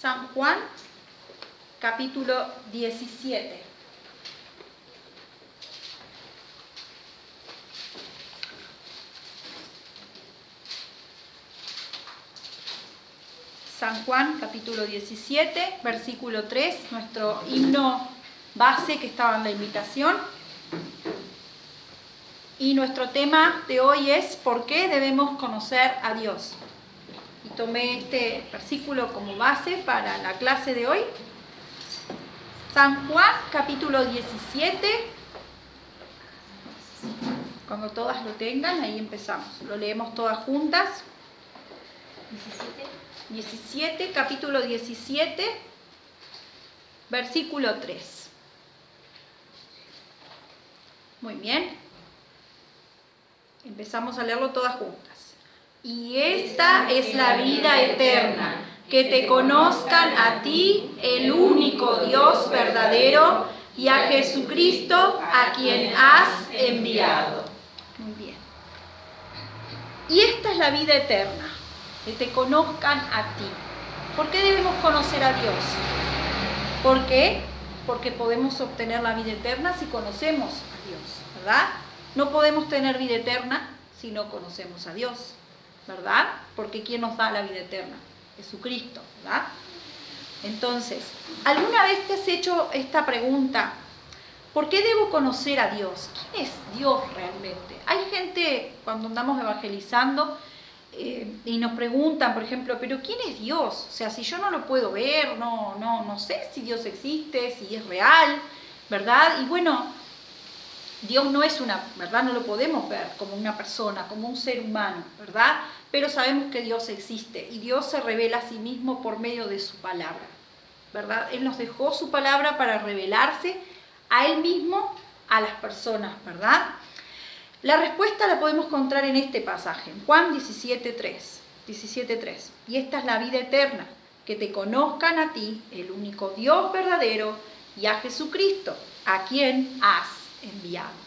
San Juan, capítulo 17. San Juan, capítulo 17, versículo 3, nuestro himno base que estaba en la invitación. Y nuestro tema de hoy es ¿por qué debemos conocer a Dios? Y tomé este versículo como base para la clase de hoy. San Juan, capítulo 17. Cuando todas lo tengan, ahí empezamos. Lo leemos todas juntas. 17, capítulo 17, versículo 3. Muy bien. Empezamos a leerlo todas juntas. Y esta es la vida eterna, que te conozcan a ti, el único Dios verdadero, y a Jesucristo, a quien has enviado. Muy bien. Y esta es la vida eterna, que te conozcan a ti. ¿Por qué debemos conocer a Dios? ¿Por qué? Porque podemos obtener la vida eterna si conocemos a Dios, ¿verdad? No podemos tener vida eterna si no conocemos a Dios, ¿verdad? Porque ¿quién nos da la vida eterna? Jesucristo, ¿verdad? Entonces, ¿alguna vez te has hecho esta pregunta? ¿Por qué debo conocer a Dios? ¿Quién es Dios realmente? Hay gente, cuando andamos evangelizando, y nos preguntan, por ejemplo, ¿pero quién es Dios? O sea, si yo no lo puedo ver, no sé si Dios existe, si es real, ¿verdad? Y bueno, Dios no es ¿verdad? No lo podemos ver como una persona, como un ser humano, ¿verdad? Pero sabemos que Dios existe y Dios se revela a sí mismo por medio de su palabra, ¿verdad? Él nos dejó su palabra para revelarse a Él mismo, a las personas, ¿verdad? La respuesta la podemos encontrar en este pasaje, en Juan 17:3. Y esta es la vida eterna, que te conozcan a ti, el único Dios verdadero, y a Jesucristo, a quien has enviado.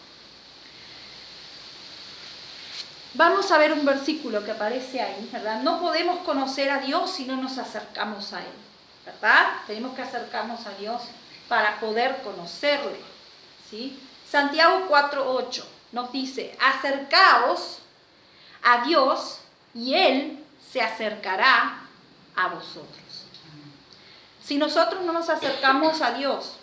Vamos a ver un versículo que aparece ahí, ¿verdad? No podemos conocer a Dios si no nos acercamos a Él, ¿verdad? Tenemos que acercarnos a Dios para poder conocerle, ¿sí? Santiago 4:8 nos dice, acercaos a Dios y Él se acercará a vosotros. Si nosotros no nos acercamos a Dios,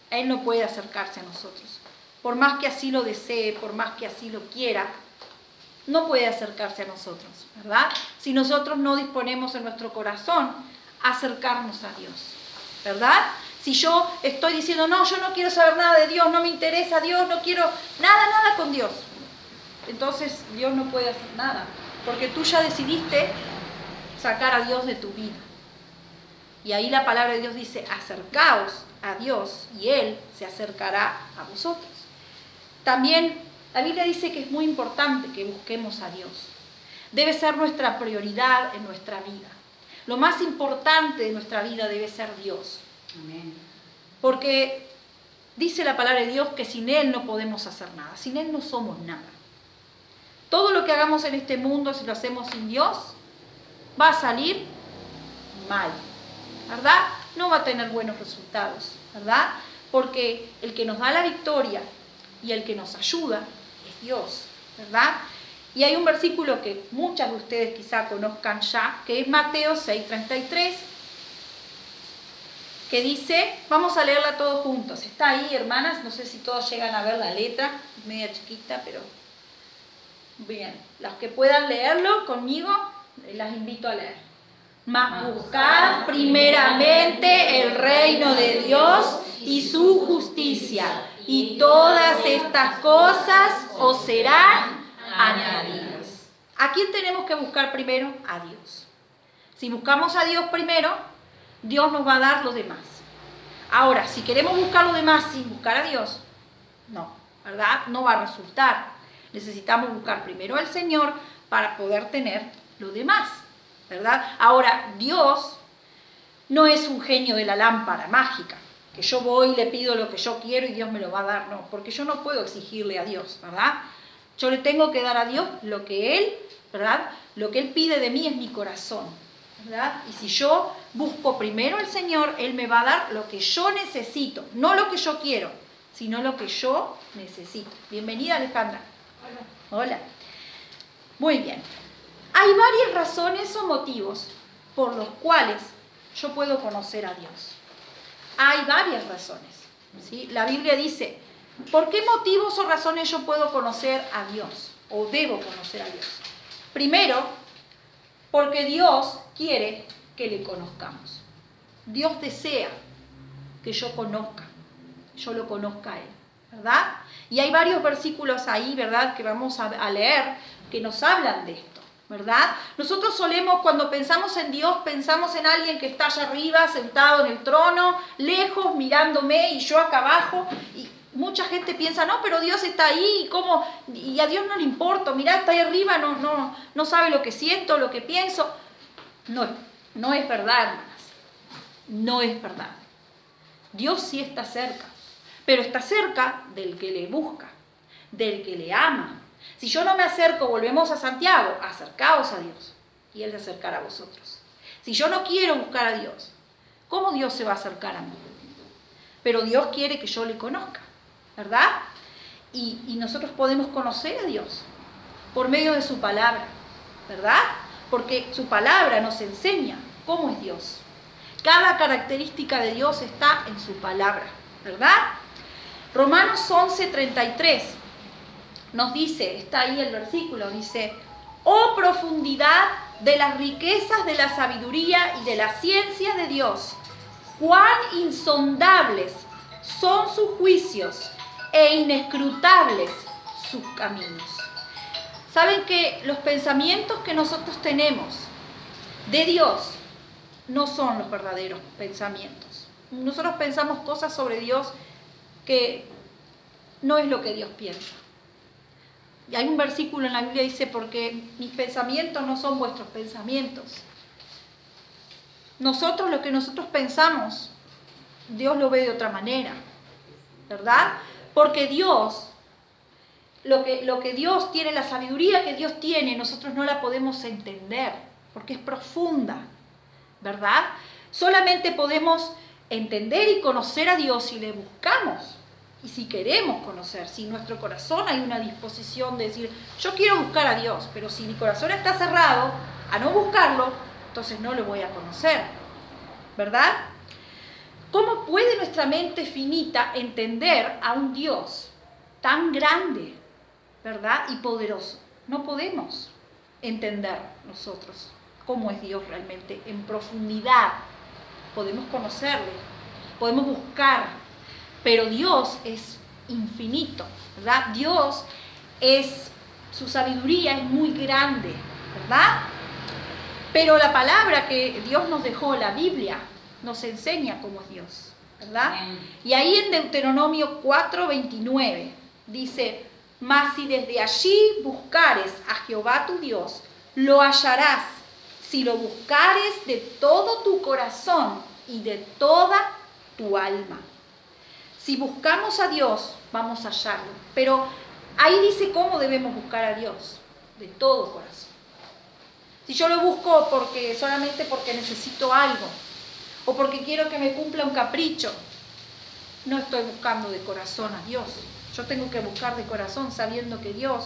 Él no puede acercarse a nosotros. Por más que así lo desee, por más que así lo quiera, no puede acercarse a nosotros, ¿verdad? Si nosotros no disponemos en nuestro corazón a acercarnos a Dios, ¿verdad? Si yo estoy diciendo, no, yo no quiero saber nada de Dios, no me interesa Dios, no quiero nada con Dios, entonces Dios no puede hacer nada, porque tú ya decidiste sacar a Dios de tu vida. Y ahí la palabra de Dios dice, acercaos a Dios y Él se acercará a vosotros. También la Biblia dice que es muy importante que busquemos a Dios. Debe ser nuestra prioridad en nuestra vida. Lo más importante de nuestra vida debe ser Dios. Amén. Porque dice la palabra de Dios que sin Él no podemos hacer nada. Sin Él no somos nada. Todo lo que hagamos en este mundo, si lo hacemos sin Dios, va a salir mal, ¿verdad? No va a tener buenos resultados, ¿verdad? Porque el que nos da la victoria y el que nos ayuda es Dios, ¿verdad? Y hay un versículo que muchas de ustedes quizá conozcan ya, que es Mateo 6:33, que dice, vamos a leerla todos juntos. Está ahí, hermanas, no sé si todos llegan a ver la letra, es media chiquita, pero bien. Las que puedan leerlo conmigo, las invito a leer. Mas buscad primeramente el reino de Dios y su justicia, y todas estas cosas os serán añadidas. ¿A quién tenemos que buscar primero? A Dios. Si buscamos a Dios primero, Dios nos va a dar lo demás. Ahora, si queremos buscar lo demás sin buscar a Dios, no, ¿verdad? No va a resultar. Necesitamos buscar primero al Señor para poder tener lo demás, ¿verdad? Ahora, Dios no es un genio de la lámpara mágica, que yo voy y le pido lo que yo quiero y Dios me lo va a dar, no, porque yo no puedo exigirle a Dios, ¿verdad? Yo le tengo que dar a Dios lo que Él, ¿verdad? Lo que Él pide de mí es mi corazón, ¿verdad? Y si yo busco primero al Señor, Él me va a dar lo que yo necesito, no lo que yo quiero, sino lo que yo necesito. Bienvenida, Alejandra. Hola. Hola. Muy bien. Hay varias razones o motivos por los cuales yo puedo conocer a Dios. Hay varias razones, ¿sí? La Biblia dice, ¿por qué motivos o razones yo puedo conocer a Dios? O debo conocer a Dios. Primero, porque Dios quiere que le conozcamos. Dios desea que yo lo conozca a Él, ¿verdad? Y hay varios versículos ahí, ¿verdad?, que vamos a leer, que nos hablan de esto, ¿verdad? Nosotros solemos, cuando pensamos en Dios, pensamos en alguien que está allá arriba, sentado en el trono, lejos, mirándome, y yo acá abajo, y mucha gente piensa, no, pero Dios está ahí, ¿cómo? Y a Dios no le importa, mirá, está ahí arriba, no sabe lo que siento, lo que pienso. No es verdad, hermanas, no es verdad. Dios sí está cerca, pero está cerca del que le busca, del que le ama. Si yo no me acerco, volvemos a Santiago, acercaos a Dios y Él se acercará a vosotros. Si yo no quiero buscar a Dios, ¿cómo Dios se va a acercar a mí? Pero Dios quiere que yo le conozca, ¿verdad? Y nosotros podemos conocer a Dios por medio de su palabra, ¿verdad? Porque su palabra nos enseña cómo es Dios. Cada característica de Dios está en su palabra, ¿verdad? Romanos 11:33 nos dice, está ahí el versículo, dice, oh profundidad de las riquezas de la sabiduría y de la ciencia de Dios, cuán insondables son sus juicios e inescrutables sus caminos. ¿Saben que los pensamientos que nosotros tenemos de Dios no son los verdaderos pensamientos? Nosotros pensamos cosas sobre Dios que no es lo que Dios piensa. Y hay un versículo en la Biblia que dice, porque mis pensamientos no son vuestros pensamientos. Nosotros, lo que nosotros pensamos, Dios lo ve de otra manera, ¿verdad? Porque Dios, lo que Dios tiene, la sabiduría que Dios tiene, nosotros no la podemos entender, porque es profunda, ¿verdad? Solamente podemos entender y conocer a Dios si le buscamos. Y si queremos conocer, si en nuestro corazón hay una disposición de decir, yo quiero buscar a Dios, pero si mi corazón está cerrado a no buscarlo, entonces no lo voy a conocer, ¿verdad? ¿Cómo puede nuestra mente finita entender a un Dios tan grande, ¿verdad?, y poderoso? No podemos entender nosotros cómo es Dios realmente en profundidad. Podemos conocerle, podemos buscar, pero Dios es infinito, ¿verdad? Dios su sabiduría es muy grande, ¿verdad? Pero la palabra que Dios nos dejó, la Biblia, nos enseña cómo es Dios, ¿verdad? Y ahí en Deuteronomio 4:29 dice, mas si desde allí buscares a Jehová tu Dios, lo hallarás, si lo buscares de todo tu corazón y de toda tu alma. Si buscamos a Dios, vamos a hallarlo. Pero ahí dice cómo debemos buscar a Dios, de todo corazón. Si yo lo busco solamente porque necesito algo, o porque quiero que me cumpla un capricho, no estoy buscando de corazón a Dios. Yo tengo que buscar de corazón sabiendo que Dios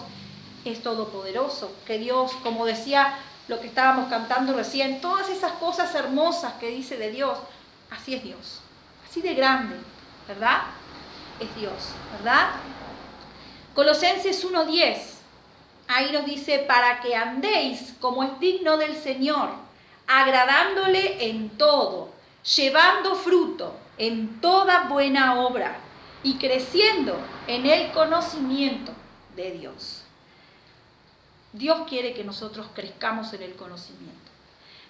es todopoderoso, que Dios, como decía lo que estábamos cantando recién, todas esas cosas hermosas que dice de Dios, así es Dios, así de grande, ¿verdad? Es Dios, ¿verdad? Colosenses 1:10, ahí nos dice, para que andéis como es digno del Señor, agradándole en todo, llevando fruto en toda buena obra y creciendo en el conocimiento de Dios. Dios quiere que nosotros crezcamos en el conocimiento.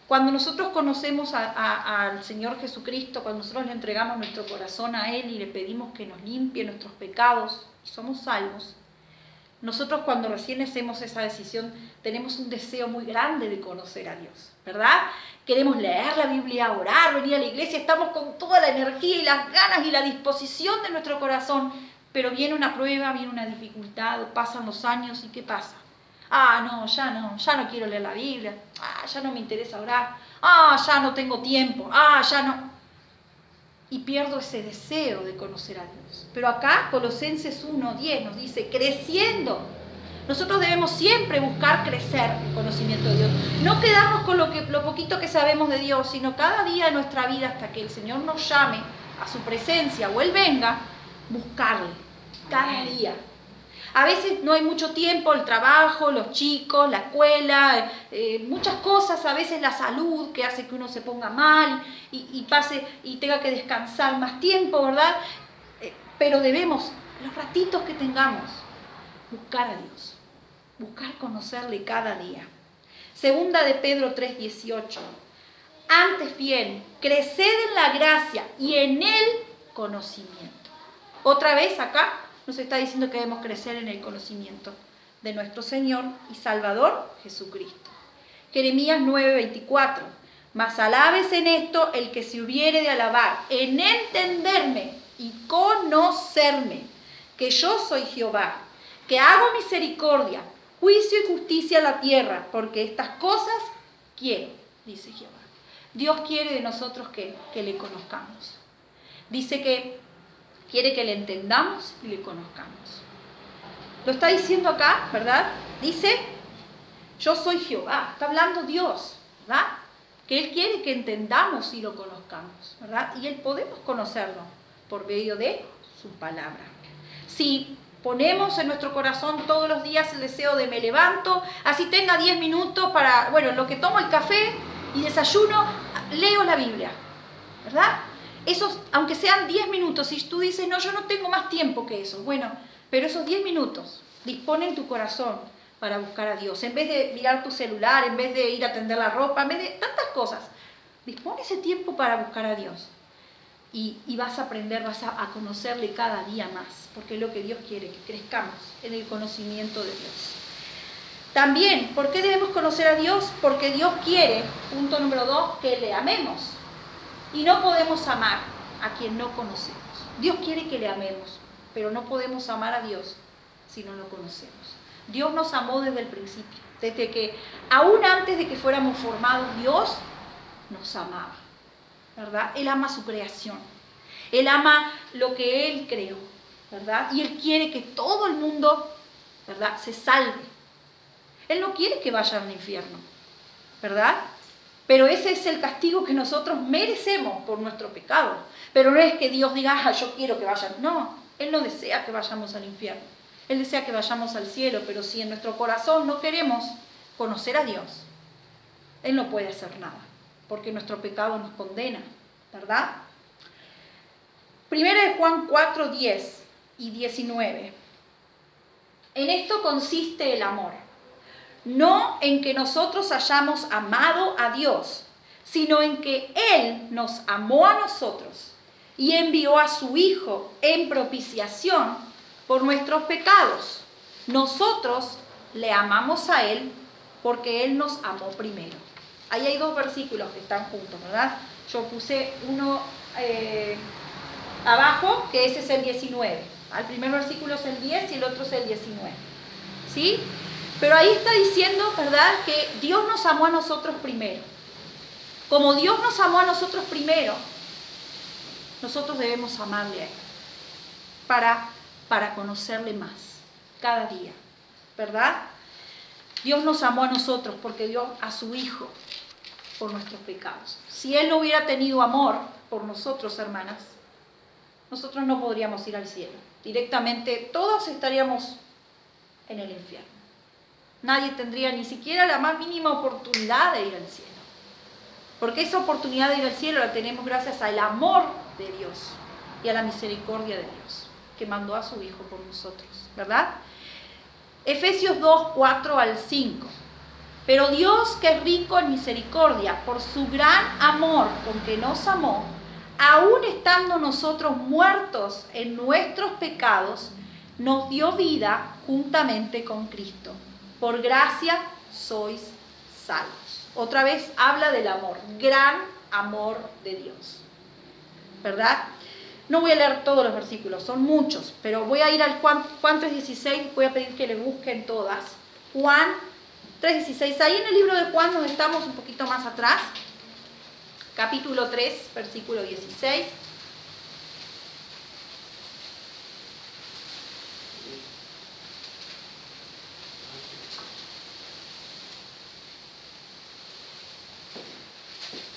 Cuando nosotros conocemos al Señor Jesucristo, cuando nosotros le entregamos nuestro corazón a Él y le pedimos que nos limpie nuestros pecados y somos salvos, nosotros cuando recién hacemos esa decisión tenemos un deseo muy grande de conocer a Dios, ¿verdad? Queremos leer la Biblia, orar, venir a la iglesia, estamos con toda la energía y las ganas y la disposición de nuestro corazón, pero viene una prueba, viene una dificultad, pasan los años y ¿qué pasa? No, ya no quiero leer la Biblia. Ya no me interesa orar. Ya no tengo tiempo. Ya no. Y pierdo ese deseo de conocer a Dios. Pero acá Colosenses 1:10 nos dice, creciendo. Nosotros debemos siempre buscar crecer en el conocimiento de Dios. No quedarnos con lo poquito que sabemos de Dios, sino cada día de nuestra vida hasta que el Señor nos llame a su presencia o Él venga, buscarle cada día. A veces no hay mucho tiempo, el trabajo, los chicos, la escuela, muchas cosas, a veces la salud que hace que uno se ponga mal y pase y tenga que descansar más tiempo, ¿verdad? Pero debemos, los ratitos que tengamos, buscar a Dios, buscar conocerle cada día. Segunda de Pedro 3:18. Antes bien, creced en la gracia y en el conocimiento. Otra vez acá nos está diciendo que debemos crecer en el conocimiento de nuestro Señor y Salvador Jesucristo. Jeremías 9:24. Mas alabes en esto el que se hubiere de alabar, en entenderme y conocerme, que yo soy Jehová, que hago misericordia, juicio y justicia a la tierra, porque estas cosas quiero, dice Jehová. Dios quiere de nosotros que le conozcamos. Dice que quiere que le entendamos y le conozcamos. Lo está diciendo acá, ¿verdad? Dice, yo soy Jehová. Está hablando Dios, ¿verdad? Que Él quiere que entendamos y lo conozcamos, ¿verdad? Y Él podemos conocerlo por medio de su palabra. Si ponemos en nuestro corazón todos los días el deseo de me levanto, así tenga 10 minutos para, lo que tomo el café y desayuno, leo la Biblia, ¿verdad? Esos, aunque sean 10 minutos, si tú dices, no, yo no tengo más tiempo que eso, pero esos 10 minutos disponen tu corazón para buscar a Dios. En vez de mirar tu celular, en vez de ir a tender la ropa, en vez de tantas cosas, dispone ese tiempo para buscar a Dios. Y vas a aprender, vas a conocerle cada día más, porque es lo que Dios quiere, que crezcamos en el conocimiento de Dios. También, ¿por qué debemos conocer a Dios? Porque Dios quiere, punto número 2, que le amemos. Y no podemos amar a quien no conocemos. Dios quiere que le amemos, pero no podemos amar a Dios si no lo conocemos. Dios nos amó desde el principio, desde que, aún antes de que fuéramos formados, Dios nos amaba, ¿verdad? Él ama su creación, Él ama lo que Él creó, ¿verdad? Y Él quiere que todo el mundo, ¿verdad?, se salve. Él no quiere que vayan al infierno, ¿verdad? Pero ese es el castigo que nosotros merecemos por nuestro pecado. Pero no es que Dios diga, yo quiero que vayan. No, Él no desea que vayamos al infierno. Él desea que vayamos al cielo, pero si en nuestro corazón no queremos conocer a Dios, Él no puede hacer nada, porque nuestro pecado nos condena, ¿verdad? Primera de Juan 4:10 y 19. En esto consiste el amor. No en que nosotros hayamos amado a Dios, sino en que Él nos amó a nosotros y envió a su Hijo en propiciación por nuestros pecados. Nosotros le amamos a Él porque Él nos amó primero. Ahí hay 2 versículos que están juntos, ¿verdad? Yo puse uno abajo, que ese es el 19. El primer versículo es el 10 y el otro es el 19. ¿Sí? Pero ahí está diciendo, ¿verdad?, que Dios nos amó a nosotros primero. Como Dios nos amó a nosotros primero, nosotros debemos amarle a Él para conocerle más cada día, ¿verdad? Dios nos amó a nosotros porque dio a su Hijo por nuestros pecados. Si Él no hubiera tenido amor por nosotros, hermanas, nosotros no podríamos ir al cielo. Directamente todos estaríamos en el infierno. Nadie tendría ni siquiera la más mínima oportunidad de ir al cielo. Porque esa oportunidad de ir al cielo la tenemos gracias al amor de Dios y a la misericordia de Dios, que mandó a su Hijo por nosotros, ¿verdad? Efesios 2:4-5. Pero Dios, que es rico en misericordia, por su gran amor con que nos amó, aun estando nosotros muertos en nuestros pecados, nos dio vida juntamente con Cristo. Por gracia sois salvos. Otra vez habla del amor, gran amor de Dios, ¿verdad? No voy a leer todos los versículos, son muchos, pero voy a ir al Juan 3:16, voy a pedir que le busquen todas, Juan 3:16. Ahí en el libro de Juan nos estamos un poquito más atrás. Capítulo 3, versículo 16.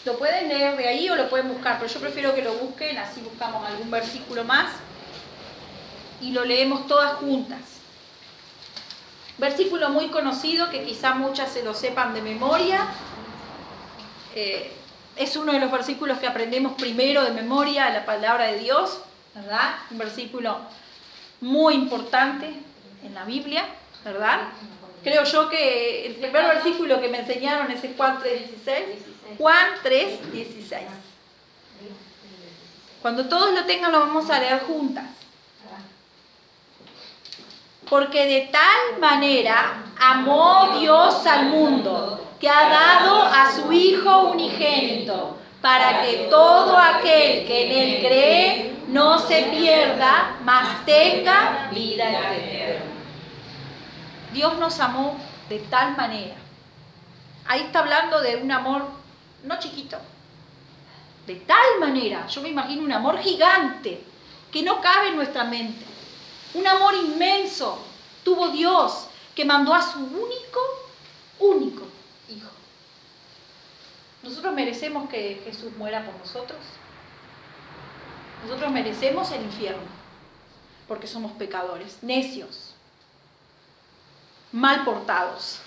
Lo pueden leer de ahí o lo pueden buscar, pero yo prefiero que lo busquen, así buscamos algún versículo más y lo leemos todas juntas. Versículo muy conocido que quizá muchas se lo sepan de memoria. Es uno de los versículos que aprendemos primero de memoria, la palabra de Dios, ¿verdad? Un versículo muy importante en la Biblia, ¿verdad? Creo yo que el primer versículo que me enseñaron es el Juan 3:16. Juan 3:16. Cuando todos lo tengan lo vamos a leer juntas. Porque de tal manera amó Dios al mundo, que ha dado a su Hijo unigénito, para que todo aquel que en Él cree no se pierda, mas tenga vida eterna. Dios nos amó de tal manera. Ahí está hablando de un amor no chiquito. De tal manera, yo me imagino un amor gigante que no cabe en nuestra mente. Un amor inmenso tuvo Dios que mandó a su único Hijo. ¿Nosotros merecemos que Jesús muera por nosotros? Nosotros merecemos el infierno porque somos pecadores, necios, mal portados,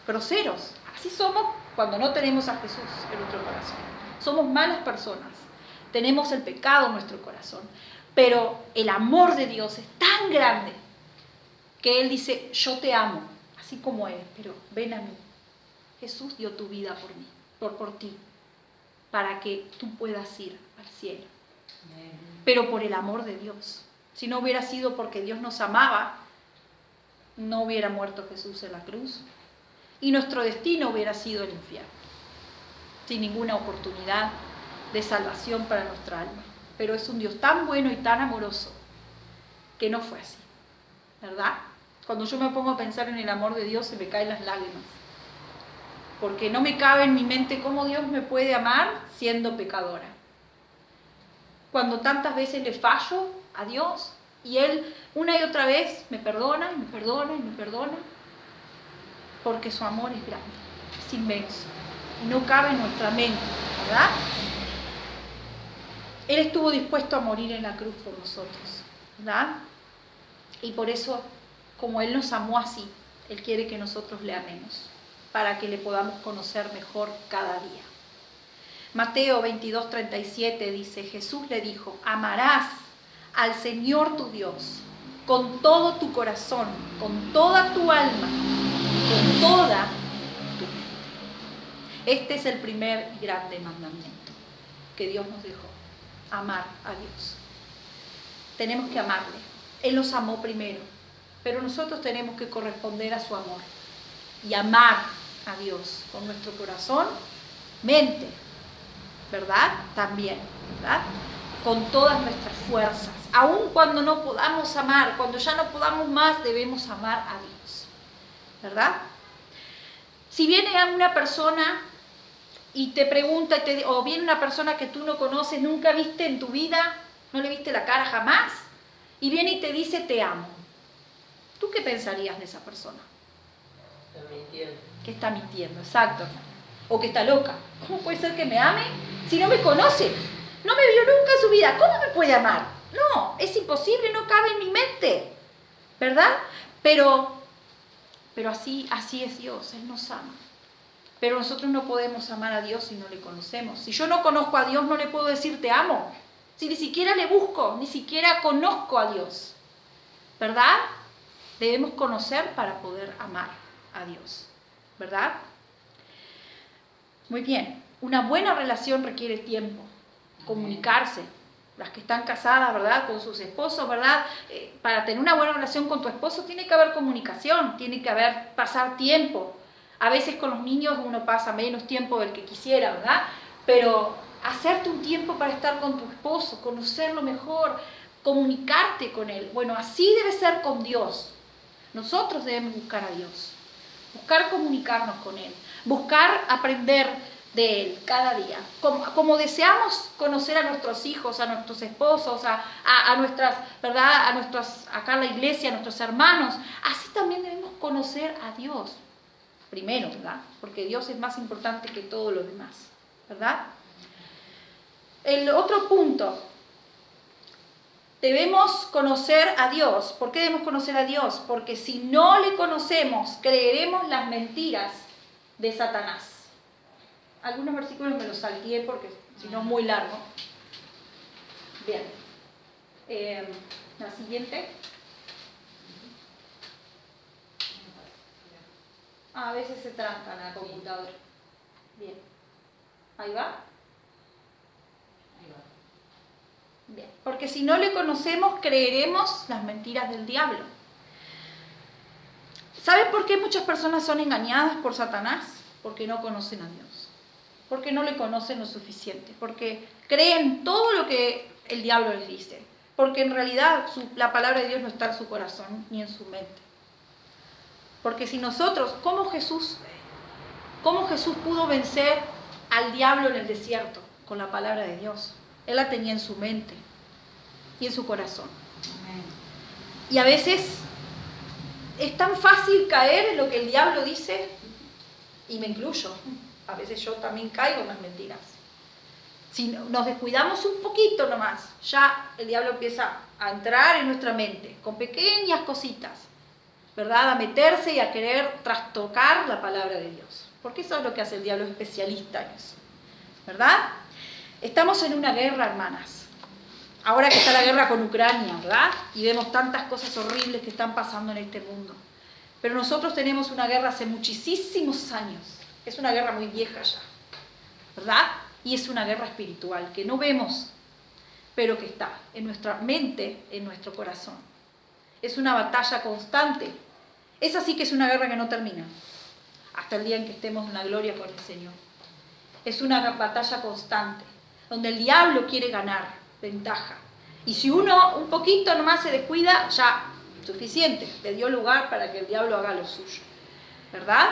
groseros. Así somos cuando no tenemos a Jesús en nuestro corazón. Somos malas personas, tenemos el pecado en nuestro corazón. Pero el amor de Dios es tan grande que Él dice, yo te amo, así como eres, pero ven a mí. Jesús dio tu vida por mí, por ti, para que tú puedas ir al cielo. Pero por el amor de Dios. Si no hubiera sido porque Dios nos amaba, no hubiera muerto Jesús en la cruz. Y nuestro destino hubiera sido el infierno, sin ninguna oportunidad de salvación para nuestra alma. Pero es un Dios tan bueno y tan amoroso que no fue así, ¿verdad? Cuando yo me pongo a pensar en el amor de Dios se me caen las lágrimas, porque no me cabe en mi mente cómo Dios me puede amar siendo pecadora. Cuando tantas veces le fallo a Dios y Él una y otra vez me perdona y me perdona y me perdona, porque su amor es grande, es inmenso y no cabe en nuestra mente, ¿verdad? Él estuvo dispuesto a morir en la cruz por nosotros, ¿verdad? Y por eso, como Él nos amó así, Él quiere que nosotros le amemos, para que le podamos conocer mejor cada día. Mateo 22:37 dice, Jesús le dijo, amarás al Señor tu Dios con todo tu corazón, con toda tu alma, con toda tu mente. Este es el primer y grande mandamiento que Dios nos dejó. Amar a Dios. Tenemos que amarle. Él nos amó primero, pero nosotros tenemos que corresponder a su amor y amar a Dios con nuestro corazón, mente, ¿verdad? También, ¿verdad? Con todas nuestras fuerzas. Aun cuando no podamos amar, cuando ya no podamos más, debemos amar a Dios, ¿verdad? Si viene una persona y te pregunta, o viene una persona que tú no conoces, nunca viste en tu vida, no le viste la cara jamás, y viene y te dice te amo, ¿tú qué pensarías de esa persona? Está mintiendo. Que está mintiendo, exacto. O que está loca. ¿Cómo puede ser que me ame si no me conoce? No me vio nunca en su vida. ¿Cómo me puede amar? No, es imposible, no cabe en mi mente, ¿verdad? Pero así es Dios, Él nos ama. Pero nosotros no podemos amar a Dios si no le conocemos. Si yo no conozco a Dios, no le puedo decir te amo. Si ni siquiera le busco, ni siquiera conozco a Dios. ¿Verdad? Debemos conocer para poder amar a Dios. ¿Verdad? Muy bien. Una buena relación requiere tiempo. Comunicarse. Las que están casadas, ¿verdad? Con sus esposos, ¿verdad? Para tener una buena relación con tu esposo tiene que haber comunicación, tiene que haber pasar tiempo. A veces con los niños uno pasa menos tiempo del que quisiera, ¿verdad? Pero hacerte un tiempo para estar con tu esposo, conocerlo mejor, comunicarte con él. Bueno, así debe ser con Dios. Nosotros debemos buscar a Dios, buscar comunicarnos con Él, buscar aprender de Él cada día. Como deseamos conocer a nuestros hijos, a nuestros esposos, a nuestras, ¿verdad? A nuestros, acá en la iglesia, a nuestros hermanos, así también debemos conocer a Dios. Primero, ¿verdad? Porque Dios es más importante que todo lo demás, ¿verdad? El otro punto, debemos conocer a Dios. ¿Por qué debemos conocer a Dios? Porque si no le conocemos, creeremos las mentiras de Satanás. Algunos versículos me los salteé porque si no es muy largo. Bien. La siguiente. A veces se tranca en la computadora. Bien. Ahí va. Bien. Porque si no le conocemos, creeremos las mentiras del diablo. ¿Saben por qué muchas personas son engañadas por Satanás? Porque no conocen a Dios. Porque no le conocen lo suficiente. Porque creen todo lo que el diablo les dice. Porque en realidad la palabra de Dios no está en su corazón ni en su mente. Porque si nosotros, ¿cómo Jesús pudo vencer al diablo en el desierto? Con la palabra de Dios. Él la tenía en su mente y en su corazón. Amén. Y a veces es tan fácil caer en lo que el diablo dice, y me incluyo. A veces yo también caigo en las mentiras. Si nos descuidamos un poquito nomás, ya el diablo empieza a entrar en nuestra mente con pequeñas cositas, ¿verdad? A meterse y a querer trastocar la palabra de Dios. Porque eso es lo que hace el diablo, es especialista en eso, ¿verdad? Estamos en una guerra, hermanas. Ahora que está la guerra con Ucrania, ¿verdad? Y vemos tantas cosas horribles que están pasando en este mundo. Pero nosotros tenemos una guerra hace muchísimos años. Es una guerra muy vieja ya, ¿verdad? Y es una guerra espiritual que no vemos, pero que está en nuestra mente, en nuestro corazón. Es una batalla constante. Es así que es una guerra que no termina, hasta el día en que estemos en la gloria con el Señor. Es una batalla constante, donde el diablo quiere ganar ventaja. Y si uno un poquito nomás se descuida, ya, suficiente, le dio lugar para que el diablo haga lo suyo, ¿verdad?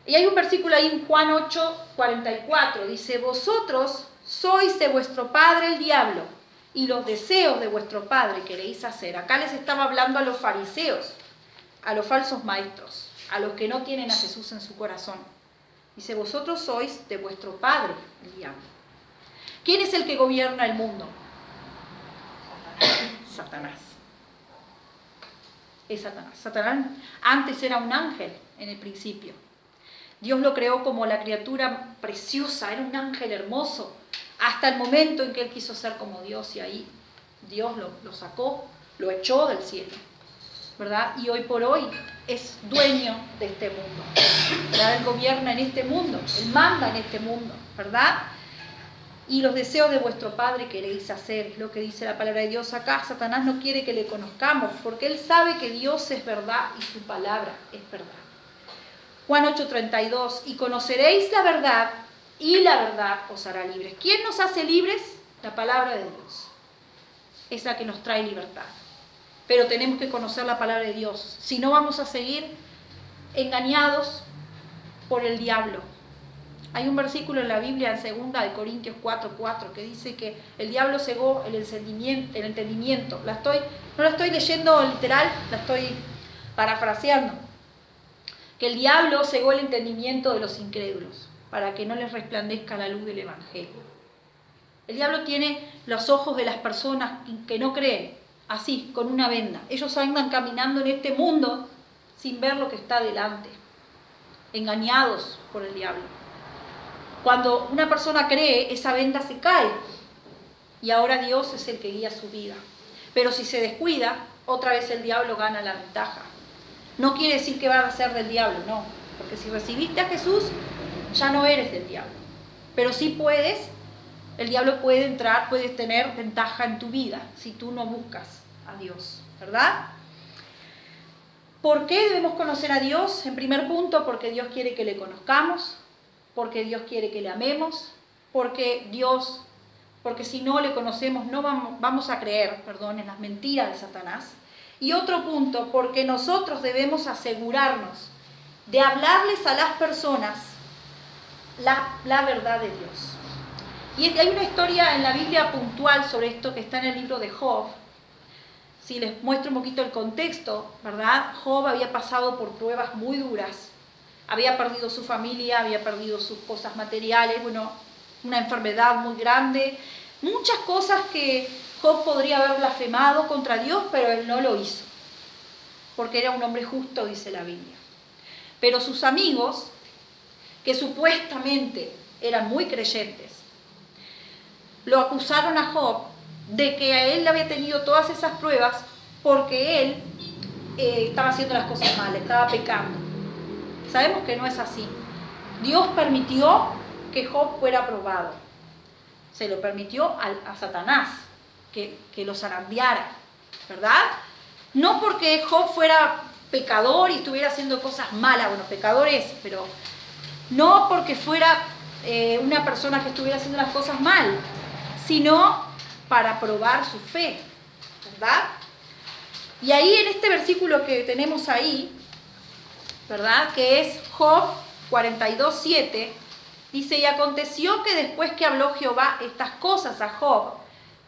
Y hay un versículo ahí en Juan 8:44, dice: vosotros sois de vuestro padre el diablo, y los deseos de vuestro padre queréis hacer. Acá les estaba hablando a los fariseos, a los falsos maestros, a los que no tienen a Jesús en su corazón. Dice: vosotros sois de vuestro padre el diablo. ¿Quién es el que gobierna el mundo? Satanás. Es Satanás. Satanás antes era un ángel en el principio. Dios lo creó como la criatura preciosa, era un ángel hermoso, hasta el momento en que él quiso ser como Dios, y ahí Dios lo sacó, lo echó del cielo, ¿verdad? Y hoy por hoy es dueño de este mundo, ¿verdad? Él gobierna en este mundo, él manda en este mundo, ¿verdad? Y los deseos de vuestro padre queréis hacer, es lo que dice la palabra de Dios acá. Satanás no quiere que le conozcamos, porque él sabe que Dios es verdad y su palabra es verdad. Juan 8:32, y conoceréis la verdad, y la verdad os hará libres. ¿Quién nos hace libres? La palabra de Dios. Es la que nos trae libertad. Pero tenemos que conocer la palabra de Dios. Si no, vamos a seguir engañados por el diablo. Hay un versículo en la Biblia, en 2 Corintios 4:4, que dice que el diablo cegó el entendimiento. No la estoy leyendo literal, la estoy parafraseando. Que el diablo cegó el entendimiento de los incrédulos, para que no les resplandezca la luz del Evangelio. El diablo tiene los ojos de las personas que no creen, así, con una venda. Ellos andan caminando en este mundo sin ver lo que está delante, engañados por el diablo. Cuando una persona cree, esa venda se cae, y ahora Dios es el que guía su vida. Pero si se descuida, otra vez el diablo gana la ventaja. No quiere decir que va a ser del diablo, no. Porque si recibiste a Jesús, ya no eres del diablo. Pero sí el diablo puede entrar, puedes tener ventaja en tu vida si tú no buscas a Dios, ¿verdad? ¿Por qué debemos conocer a Dios? En primer punto, porque Dios quiere que le conozcamos, porque Dios quiere que le amemos, porque si no le conocemos no vamos a creer, en las mentiras de Satanás. Y otro punto, porque nosotros debemos asegurarnos de hablarles a las personas la verdad de Dios. Y hay una historia en la Biblia puntual sobre esto que está en el libro de Job. Si les muestro un poquito el contexto, ¿verdad? Job había pasado por pruebas muy duras. Había perdido su familia, había perdido sus cosas materiales, bueno, una enfermedad muy grande. Muchas cosas que Job podría haber blasfemado contra Dios, pero él no lo hizo. Porque era un hombre justo, dice la Biblia. Pero sus amigos, que supuestamente eran muy creyentes, lo acusaron a Job de que a él había tenido todas esas pruebas porque él estaba haciendo las cosas mal, estaba pecando. Sabemos que no es así. Dios permitió que Job fuera probado. Se lo permitió a Satanás que lo zarandeara, ¿verdad? No porque Job fuera pecador y estuviera haciendo cosas malas, bueno, pecador es, pero no porque fuera una persona que estuviera haciendo las cosas mal, sino para probar su fe, ¿verdad? Y ahí en este versículo que tenemos ahí, ¿verdad? Que es Job 42:7, dice: y aconteció que después que habló Jehová estas cosas a Job,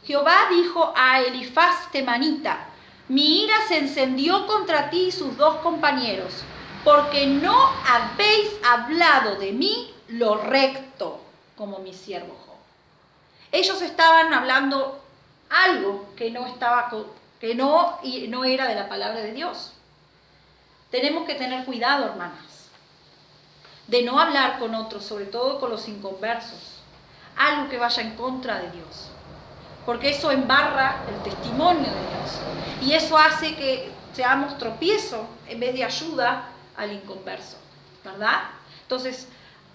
Jehová dijo a Elifaz temanita: mi ira se encendió contra ti y sus dos compañeros, porque no habéis hablado de mí lo recto, como mi siervo Job. Ellos estaban hablando algo que no era de la palabra de Dios. Tenemos que tener cuidado, hermanas, de no hablar con otros, sobre todo con los inconversos, algo que vaya en contra de Dios, porque eso embarra el testimonio de Dios y eso hace que seamos tropiezo en vez de ayuda al inconverso, ¿verdad? Entonces,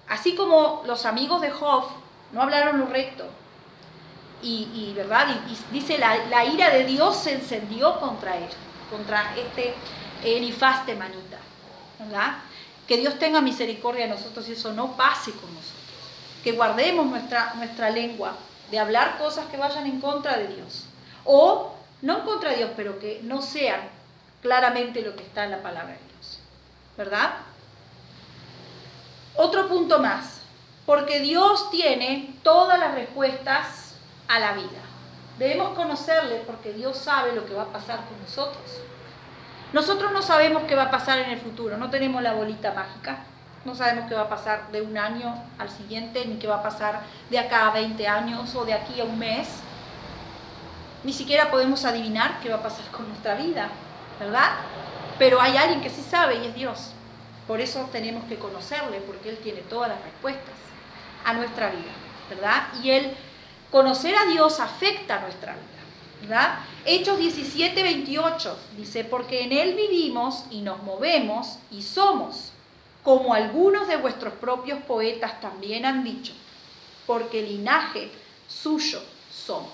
así como los amigos de Job no hablaron lo recto, ¿verdad? Y dice, la ira de Dios se encendió contra él, contra este Elifaz temanita, ¿verdad? Que Dios tenga misericordia de nosotros y eso no pase con nosotros. Que guardemos nuestra lengua de hablar cosas que vayan en contra de Dios. O, no en contra de Dios, pero que no sean claramente lo que está en la palabra de Dios, ¿verdad? Otro punto más. Porque Dios tiene todas las respuestas a la vida. Debemos conocerle porque Dios sabe lo que va a pasar con nosotros. Nosotros no sabemos qué va a pasar en el futuro, no tenemos la bolita mágica, no sabemos qué va a pasar de un año al siguiente, ni qué va a pasar de acá a 20 años o de aquí a un mes. Ni siquiera podemos adivinar qué va a pasar con nuestra vida, ¿verdad? Pero hay alguien que sí sabe y es Dios. Por eso tenemos que conocerle, porque Él tiene todas las respuestas a nuestra vida, ¿verdad? Y el conocer a Dios afecta a nuestra vida, ¿verdad? Hechos 17:28 dice: porque en Él vivimos y nos movemos y somos, como algunos de vuestros propios poetas también han dicho, porque linaje suyo somos.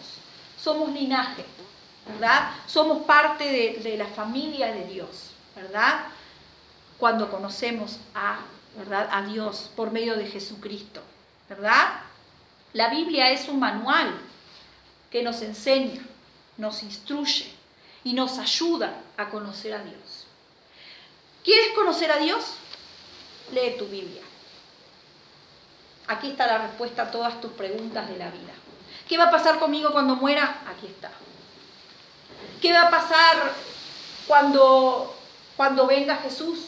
Somos linaje, ¿verdad? Somos parte de la familia de Dios, ¿verdad? Cuando conocemos ¿verdad? A Dios por medio de Jesucristo, ¿verdad? La Biblia es un manual que nos enseña, nos instruye y nos ayuda a conocer a Dios. ¿Quieres conocer a Dios? Lee tu Biblia. Aquí está la respuesta a todas tus preguntas de la vida. ¿Qué va a pasar conmigo cuando muera? Aquí está. ¿Qué va a pasar cuando venga Jesús?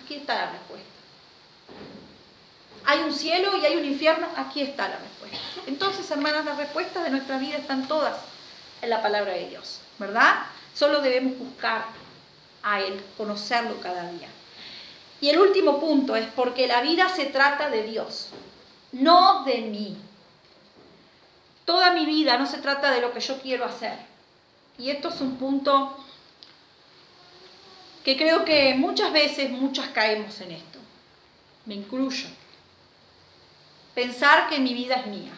Aquí está la respuesta. ¿Hay un cielo y hay un infierno? Aquí está la respuesta. Entonces, hermanas, las respuestas de nuestra vida están todas en la palabra de Dios, ¿verdad? Solo debemos buscar a Él, conocerlo cada día. Y el último punto es porque la vida se trata de Dios, no de mí. Toda mi vida no se trata de lo que yo quiero hacer. Y esto es un punto que creo que muchas veces, muchas caemos en esto. Me incluyo. Pensar que mi vida es mía.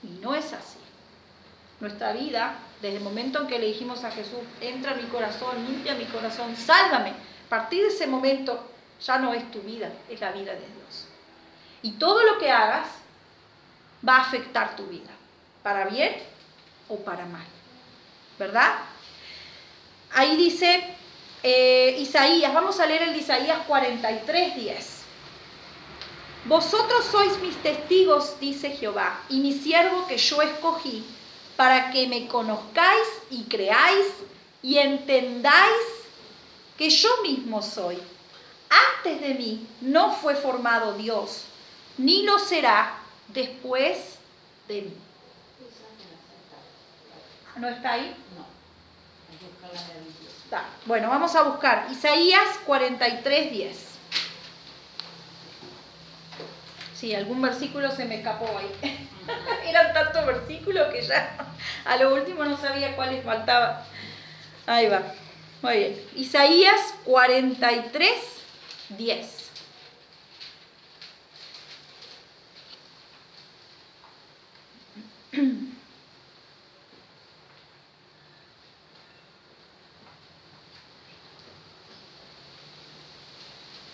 Y no es así. Nuestra vida, desde el momento en que le dijimos a Jesús: entra en mi corazón, limpia mi corazón, sálvame, a partir de ese momento ya no es tu vida, es la vida de Dios. Y todo lo que hagas va a afectar tu vida, para bien o para mal, ¿verdad? Ahí dice Isaías, vamos a leer el de Isaías 43:10. Vosotros sois mis testigos, dice Jehová, y mi siervo que yo escogí, para que me conozcáis y creáis y entendáis que yo mismo soy. Antes de mí no fue formado Dios, ni lo será después de mí. ¿No está ahí? No. Está. Bueno, vamos a buscar Isaías 43:10. Sí, algún versículo se me escapó ahí. Eran tantos versículos que ya a lo último no sabía cuáles faltaban. Ahí va. Muy bien. Isaías 43:10.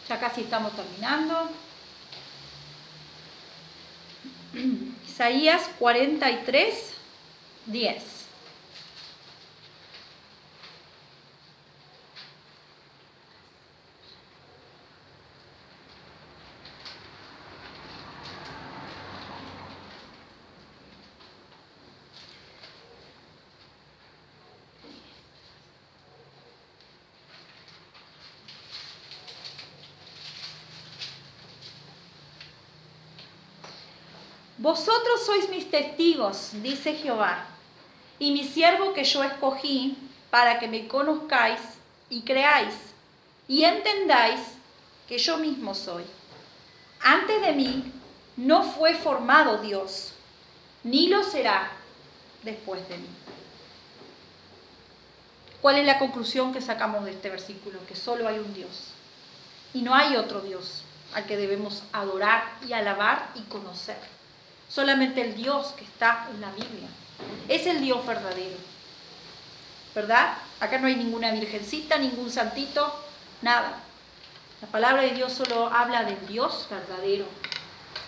Ya casi estamos terminando. Isaías 43:10. Vosotros sois mis testigos, dice Jehová, y mi siervo que yo escogí para que me conozcáis y creáis y entendáis que yo mismo soy. Antes de mí no fue formado Dios, ni lo será después de mí. ¿Cuál es la conclusión que sacamos de este versículo? Que solo hay un Dios y no hay otro Dios al que debemos adorar y alabar y conocer. Solamente el Dios que está en la Biblia es el Dios verdadero, ¿verdad? Acá no hay ninguna virgencita, ningún santito, nada. La palabra de Dios solo habla del Dios verdadero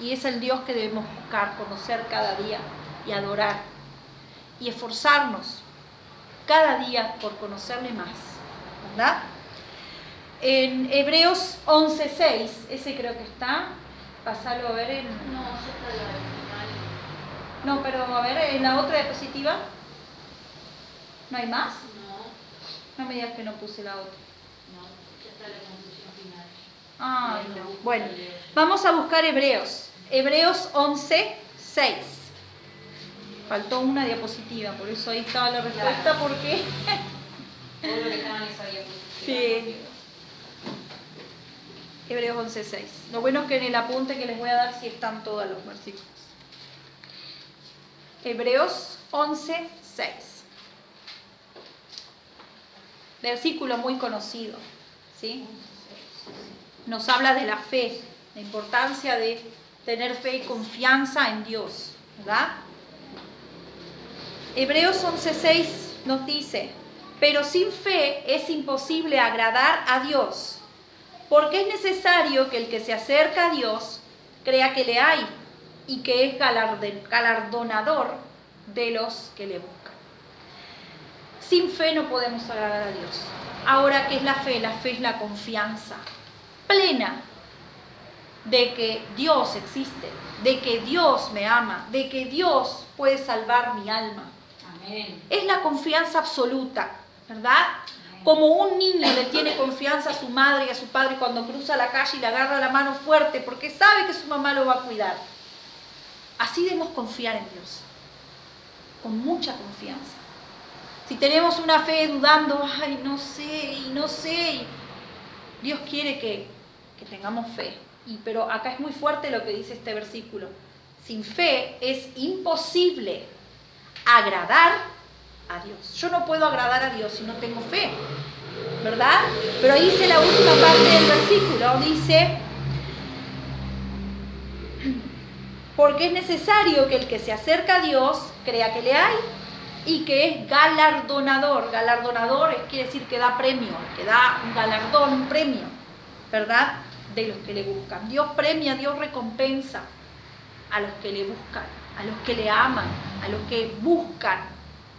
y es el Dios que debemos buscar, conocer cada día y adorar y esforzarnos cada día por conocerle más, ¿verdad? En Hebreos 11:6, ese creo que está, pasalo a ver en... No, ya está la final. No, pero a ver, en la otra diapositiva, ¿no hay más? No, No me digas que no puse la otra. no, ya está la conclusión final. Ay, no. Bueno, vamos a buscar Hebreos. Hebreos 11:6. Faltó una diapositiva, por eso ahí estaba la respuesta, Claro. porque... Todo lo que estaba en esa diapositiva. Sí. Hebreos 11:6. Lo bueno es que en el apunte que les voy a dar sí están todos los versículos. Hebreos 11:6. Versículo muy conocido, ¿sí? Nos habla de la fe, la importancia de tener fe y confianza en Dios, ¿verdad? Hebreos 11:6 nos dice, pero sin fe es imposible agradar a Dios, porque es necesario que el que se acerca a Dios crea que le hay y que es galardonador de los que le buscan. Sin fe no podemos agradar a Dios. Ahora, ¿qué es la fe? La fe es la confianza plena de que Dios existe, de que Dios me ama, de que Dios puede salvar mi alma. Amén. Es la confianza absoluta, ¿verdad? Como un niño le tiene confianza a su madre y a su padre cuando cruza la calle y le agarra la mano fuerte porque sabe que su mamá lo va a cuidar. Así debemos confiar en Dios, con mucha confianza. Si tenemos una fe dudando, ay, no sé, Dios quiere que tengamos fe. Pero acá es muy fuerte lo que dice este versículo. Sin fe es imposible agradar a Dios. Yo no puedo agradar a Dios si no tengo fe, ¿verdad? Pero ahí dice la última parte del versículo, dice, porque es necesario que el que se acerca a Dios crea que le hay y que es galardonador. Galardonador quiere decir que da premio, que da un galardón, un premio, ¿verdad? De los que le buscan. Dios premia, Dios recompensa a los que le buscan, a los que le aman, a los que buscan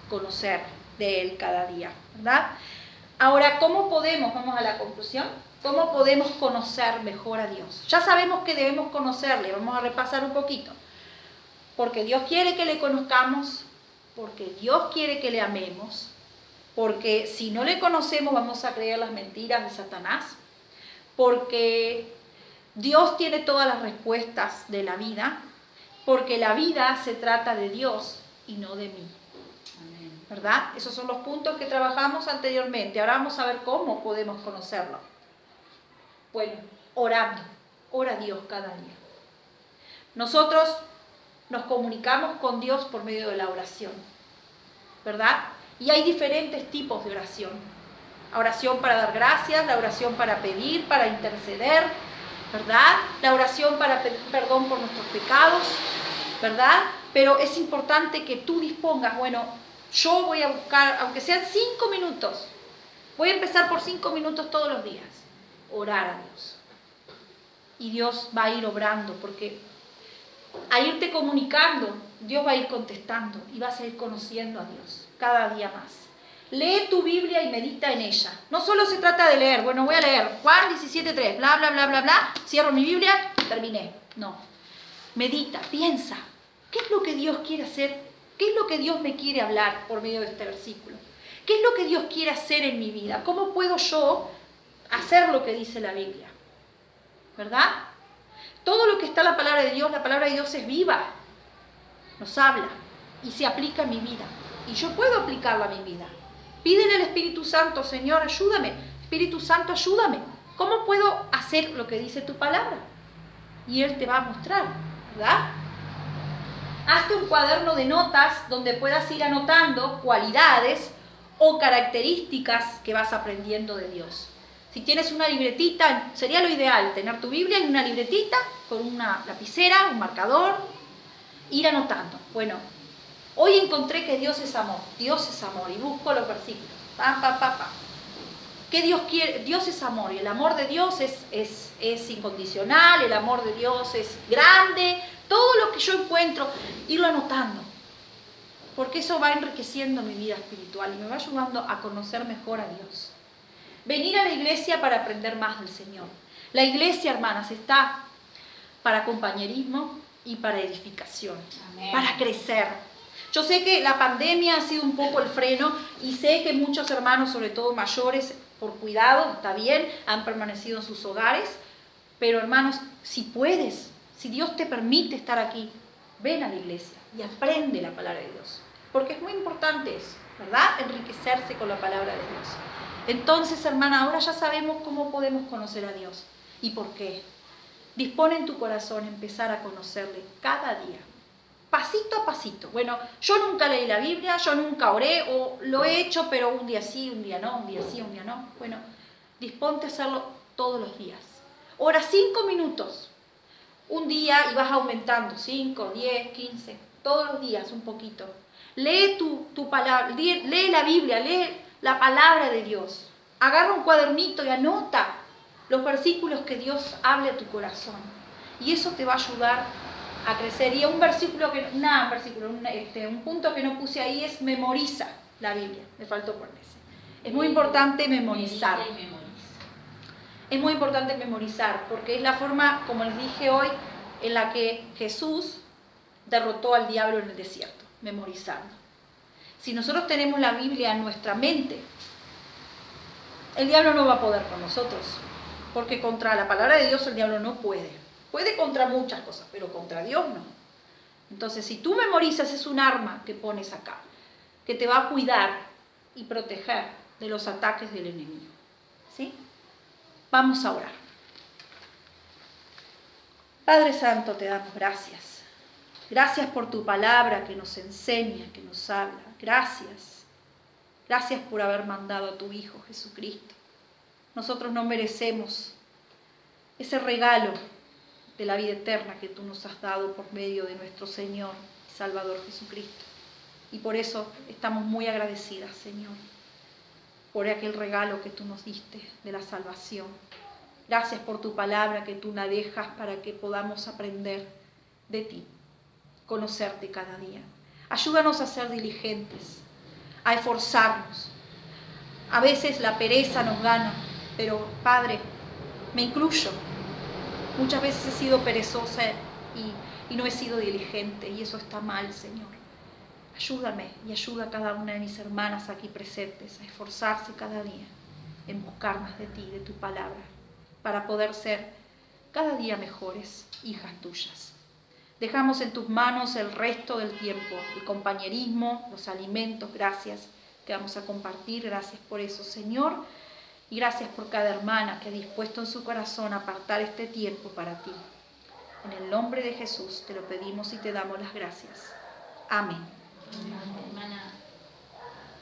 conocer de Él cada día, ¿verdad? Ahora, ¿cómo podemos, vamos a la conclusión, cómo podemos conocer mejor a Dios? Ya sabemos que debemos conocerle, vamos a repasar un poquito. Porque Dios quiere que le conozcamos, porque Dios quiere que le amemos, porque si no le conocemos vamos a creer las mentiras de Satanás, porque Dios tiene todas las respuestas de la vida, porque la vida se trata de Dios y no de mí. Amén. ¿Verdad? Esos son los puntos que trabajamos anteriormente. Ahora vamos a ver cómo podemos conocerlo. Bueno, orando. Ora a Dios cada día. Nosotros nos comunicamos con Dios por medio de la oración, ¿verdad? Y hay diferentes tipos de oración. La oración para dar gracias, la oración para pedir, para interceder, ¿verdad? La oración para pedir perdón por nuestros pecados, ¿verdad? Pero es importante que tú dispongas, bueno, yo voy a buscar, aunque sean 5 minutos, voy a empezar por 5 minutos todos los días, orar a Dios. Y Dios va a ir obrando, porque a irte comunicando, Dios va a ir contestando y vas a ir conociendo a Dios cada día más. Lee tu Biblia y medita en ella. No solo se trata de leer, bueno, voy a leer Juan 17:3, bla, bla, bla, bla, bla, cierro mi Biblia, terminé. No. Medita, piensa, ¿qué es lo que Dios quiere hacer? ¿Qué es lo que Dios me quiere hablar por medio de este versículo? ¿Qué es lo que Dios quiere hacer en mi vida? ¿Cómo puedo yo hacer lo que dice la Biblia? ¿Verdad? Todo lo que está en la palabra de Dios es viva, nos habla y se aplica a mi vida. Y yo puedo aplicarla a mi vida. Pídele al Espíritu Santo, Señor, ayúdame. Espíritu Santo, ayúdame. ¿Cómo puedo hacer lo que dice tu palabra? Y Él te va a mostrar, ¿verdad? Hazte un cuaderno de notas donde puedas ir anotando cualidades o características que vas aprendiendo de Dios. Si tienes una libretita, sería lo ideal, tener tu Biblia en una libretita con una lapicera, un marcador, ir anotando. Bueno, hoy encontré que Dios es amor y busco los versículos. Pam, pam, pam, pam. ¿Qué Dios quiere? Dios es amor y el amor de Dios es incondicional, el amor de Dios es grande, todo lo que yo encuentro, irlo anotando. Porque eso va enriqueciendo mi vida espiritual y me va ayudando a conocer mejor a Dios. Venir a la iglesia para aprender más del Señor. La iglesia, hermanas, está para compañerismo y para edificación, Amén. para crecer. Yo sé que la pandemia ha sido un poco el freno y sé que muchos hermanos, sobre todo mayores, por cuidado, está bien, han permanecido en sus hogares, pero hermanos, si puedes, si Dios te permite estar aquí, ven a la iglesia y aprende la palabra de Dios, porque es muy importante eso, ¿verdad? Enriquecerse con la palabra de Dios. Entonces, hermana, ahora ya sabemos cómo podemos conocer a Dios y por qué. Dispone en tu corazón empezar a conocerle cada día, pasito a pasito. Bueno, yo nunca leí la Biblia, yo nunca oré, o lo he hecho, pero un día sí, un día no, un día sí, un día no. Bueno, disponte a hacerlo todos los días. Ora 5 minutos, un día y vas aumentando, 5, 10, 15, todos los días un poquito. Lee tu palabra, lee la Biblia, lee la palabra de Dios. Agarra un cuadernito y anota los versículos que Dios hable a tu corazón. Y eso te va a ayudar a crecer. Y un punto que no puse ahí es memoriza la Biblia. Me faltó poner ese. Es muy importante memorizar. Es muy importante memorizar porque es la forma, como les dije hoy, en la que Jesús derrotó al diablo en el desierto, memorizando. Si nosotros tenemos la Biblia en nuestra mente, el diablo no va a poder con nosotros, porque contra la palabra de Dios el diablo no puede. Puede contra muchas cosas, pero contra Dios no. Entonces, si tú memorizas, es un arma que pones acá, que te va a cuidar y proteger de los ataques del enemigo. ¿Sí? Vamos a orar. Padre Santo, te damos gracias. Gracias por tu palabra que nos enseña, que nos habla. Gracias. Gracias por haber mandado a tu Hijo Jesucristo. Nosotros no merecemos ese regalo de la vida eterna que tú nos has dado por medio de nuestro Señor y Salvador Jesucristo. Y por eso estamos muy agradecidas, Señor, por aquel regalo que tú nos diste de la salvación. Gracias por tu palabra que tú la dejas para que podamos aprender de ti, conocerte cada día. Ayúdanos a ser diligentes, a esforzarnos, A veces la pereza nos gana, pero Padre, me incluyo. Muchas veces he sido perezosa y no he sido diligente, y eso está mal, Señor. Ayúdame y ayuda a cada una de mis hermanas aquí presentes a esforzarse cada día en buscar más de ti, de tu palabra, para poder ser cada día mejores hijas tuyas. Dejamos en tus manos el resto del tiempo, el compañerismo, los alimentos, gracias que vamos a compartir, gracias por eso, Señor, y gracias por cada hermana que ha dispuesto en su corazón apartar este tiempo para ti. En el nombre de Jesús te lo pedimos y te damos las gracias. Amén. Hermana